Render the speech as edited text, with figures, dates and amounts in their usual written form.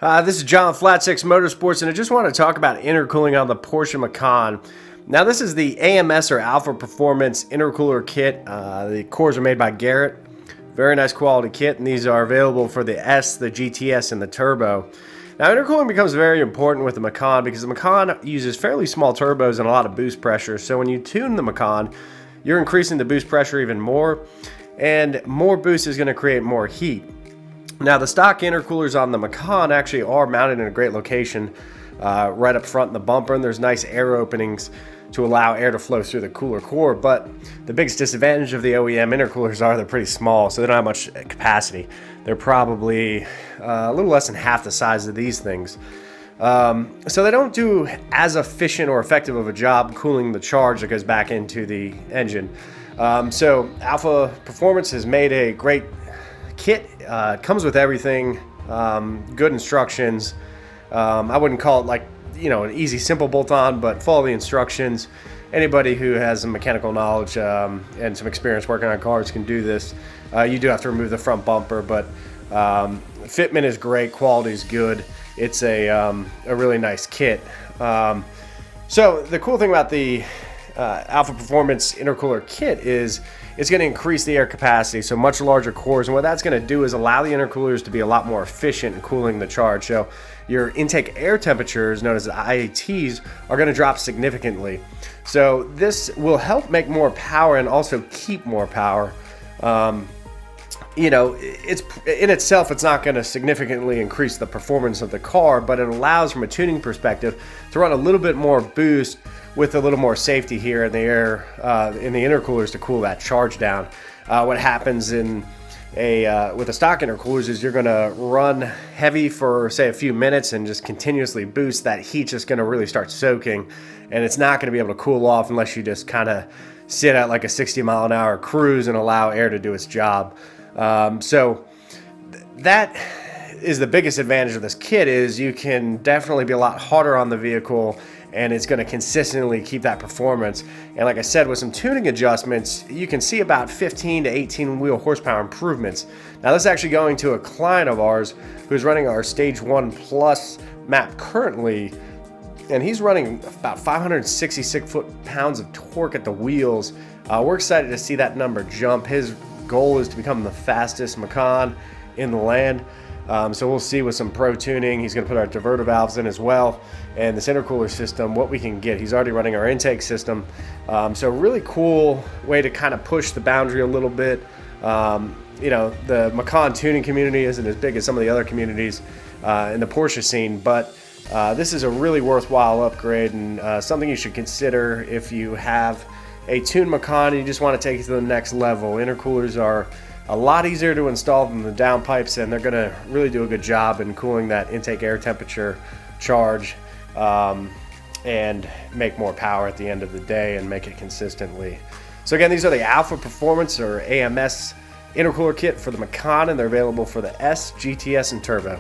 This is John Flat Six Motorsports, and I just want to talk about intercooling on the Porsche Macan. Now, this is the AMS or Alpha Performance intercooler kit. The cores are made by Garrett. Very nice quality kit, and these are available for the S, the GTS, and the Turbo. Now, intercooling becomes very important with the Macan because the Macan uses fairly small turbos and a lot of boost pressure. So when you tune the Macan, you're increasing the boost pressure even more, and more boost is going to create more heat. Now, the stock intercoolers on the Macan actually are mounted in a great location right up front in the bumper, and there's nice air openings to allow air to flow through the cooler core. But the biggest disadvantage of the OEM intercoolers are they're pretty small, so they don't have much capacity. They're probably a little less than half the size of these things. So they don't do as efficient or effective of a job cooling the charge that goes back into the engine. So Alpha Performance has made a great kit. It comes with everything, good instructions. I wouldn't call it like, an easy, simple bolt-on, but follow the instructions. Anybody who has some mechanical knowledge and some experience working on cars can do this. You do have to remove the front bumper, but fitment is great, quality is good. It's a really nice kit. So the cool thing about the Alpha Performance intercooler kit is it's going to increase the air capacity, so much larger cores, and what that's going to do is allow the intercoolers to be a lot more efficient in cooling the charge. So your intake air temperatures, known as the IATs, are going to drop significantly. So this will help make more power and also keep more power. It's in itself, it's not going to significantly increase the performance of the car, but it allows, from a tuning perspective, to run a little bit more boost with a little more safety here in the air, in the intercoolers, to cool that charge down. What happens with the stock intercoolers is you're going to run heavy for, say, a few minutes and just continuously boost. That heat just going to really start soaking, and it's not going to be able to cool off unless you just kind of sit at like a 60-mile-an-hour cruise and allow air to do its job. So that is the biggest advantage of this kit, is you can definitely be a lot harder on the vehicle, and it's going to consistently keep that performance. And like I said, with some tuning adjustments, you can see about 15 to 18 wheel horsepower improvements. Now, this is actually going to a client of ours who's running our Stage 1 Plus map currently, and he's running about 566 foot-pounds of torque at the wheels. We're excited to see that number jump. His goal is to become the fastest Macan in the land. So we'll see with some pro tuning. He's going to put our diverter valves in as well, and this intercooler system, what we can get. He's already running our intake system. So really cool way to kind of push the boundary a little bit. The Macan tuning community isn't as big as some of the other communities in the Porsche scene, but this is a really worthwhile upgrade, and something you should consider if you have a tuned Macan and you just want to take it to the next level. Intercoolers are a lot easier to install than the downpipes, and they're going to really do a good job in cooling that intake air temperature charge and make more power at the end of the day and make it consistently. So again, these are the Alpha Performance or AMS intercooler kit for the Macan, and they're available for the S, GTS, and Turbo.